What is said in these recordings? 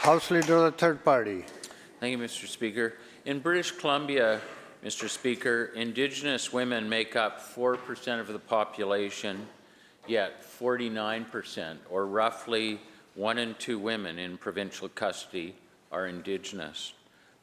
House Leader of the Third Party. Thank you, Mr. Speaker. In British Columbia, Mr. Speaker, Indigenous women make up 4% of the population, yet 49%, or roughly 1 in 2 women in provincial custody, are Indigenous.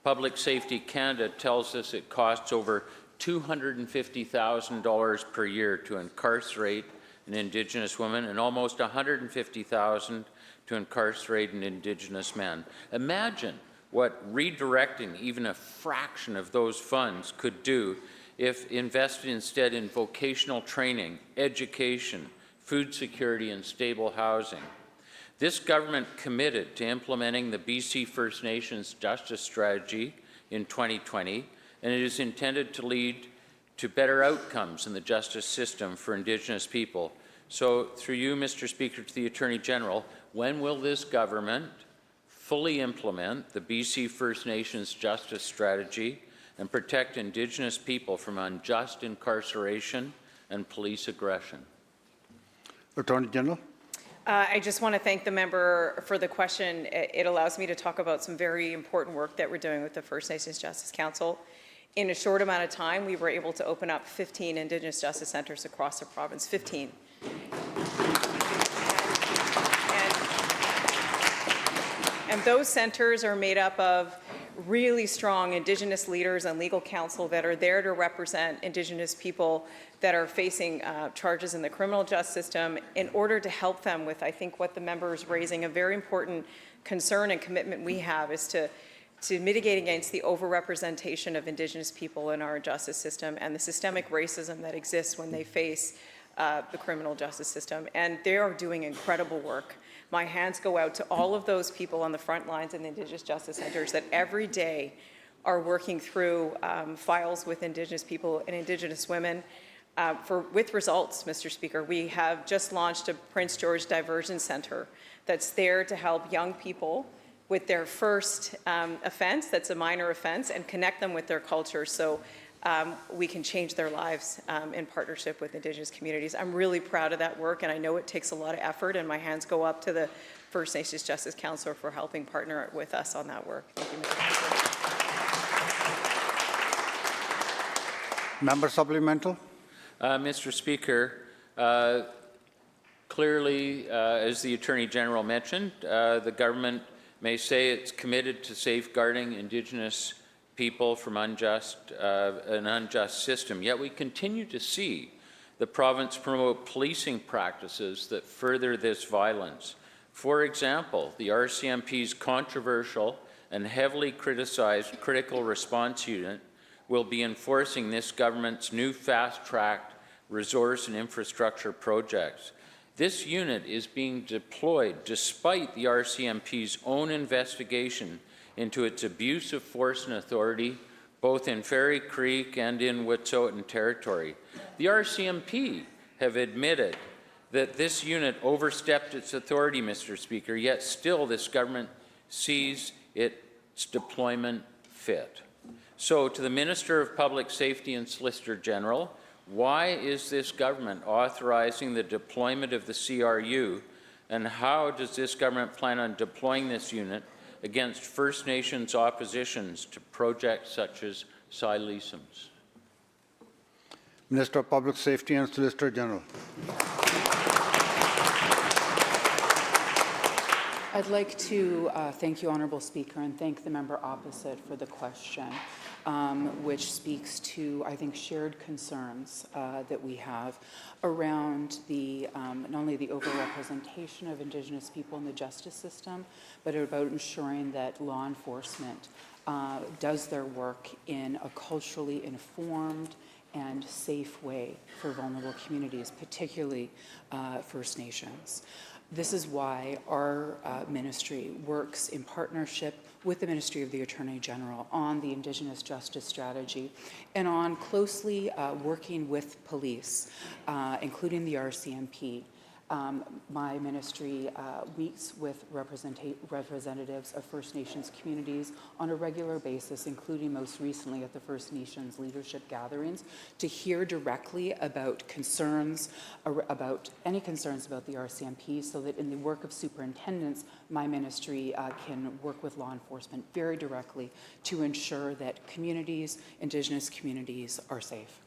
Public Safety Canada tells us it costs over $250,000 per year to incarcerate an Indigenous woman and almost $150,000 to incarcerate an Indigenous man. Imagine what redirecting even a fraction of those funds could do if invested instead in vocational training, education, food security, and stable housing. This government committed to implementing the BC First Nations Justice Strategy in 2020, and it is intended to lead to better outcomes in the justice system for Indigenous people. So, through you, Mr. Speaker, to the Attorney General, when will this government fully implement the BC First Nations Justice Strategy and protect Indigenous people from unjust incarceration and police aggression? Attorney General. I just want to thank the member for the question. It allows me to talk about some very important work that we're doing with the First Nations Justice Council. In a short amount of time, we were able to open up 15 Indigenous Justice Centres across the province, 15. And those centres are made up of really strong Indigenous leaders and legal counsel that are there to represent Indigenous people that are facing charges in the criminal justice system in order to help them with, I think, what the member is raising, a very important concern and commitment we have is to mitigate against the overrepresentation of Indigenous people in our justice system and the systemic racism that exists when they face the criminal justice system. And they are doing incredible work. My hands go out to all of those people on the front lines in the Indigenous Justice Centres that every day are working through files with Indigenous people and Indigenous women with results, Mr. Speaker. We have just launched a Prince George Diversion Centre that's there to help young people with their first offense, that's a minor offense, and connect them with their culture so we can change their lives in partnership with Indigenous communities. I'm really proud of that work, and I know it takes a lot of effort, and my hands go up to the First Nations Justice Council for helping partner with us on that work. Thank you, Mr. President. Member supplemental. Mr. Speaker, clearly, as the Attorney General mentioned, the government may say it's committed to safeguarding Indigenous people from an unjust system, yet we continue to see the province promote policing practices that further this violence. For example, the RCMP's controversial and heavily criticized Critical Response Unit will be enforcing this government's new fast-tracked resource and infrastructure projects. This unit is being deployed despite the RCMP's own investigation into its abuse of force and authority, both in Fairy Creek and in Wet'suwet'en territory. The RCMP have admitted that this unit overstepped its authority, Mr. Speaker, yet still this government sees its deployment fit. So, to the Minister of Public Safety and Solicitor General, why is this government authorizing the deployment of the CRU, and how does this government plan on deploying this unit against First Nations oppositions to projects such as Silesem's? Minister of Public Safety and Solicitor General. I'd like to thank you, Honourable Speaker, and thank the member opposite for the question, which speaks to, I think, shared concerns that we have around the not only the overrepresentation of Indigenous people in the justice system, but about ensuring that law enforcement does their work in a culturally informed and safe way for vulnerable communities, particularly First Nations. This is why our ministry works in partnership with the Ministry of the Attorney General on the Indigenous Justice Strategy and on closely working with police, including the RCMP, My ministry meets with representatives of First Nations communities on a regular basis, including most recently at the First Nations leadership gatherings, to hear directly about concerns, about any concerns about the RCMP, so that in the work of superintendents, my ministry can work with law enforcement very directly to ensure that communities, Indigenous communities, are safe.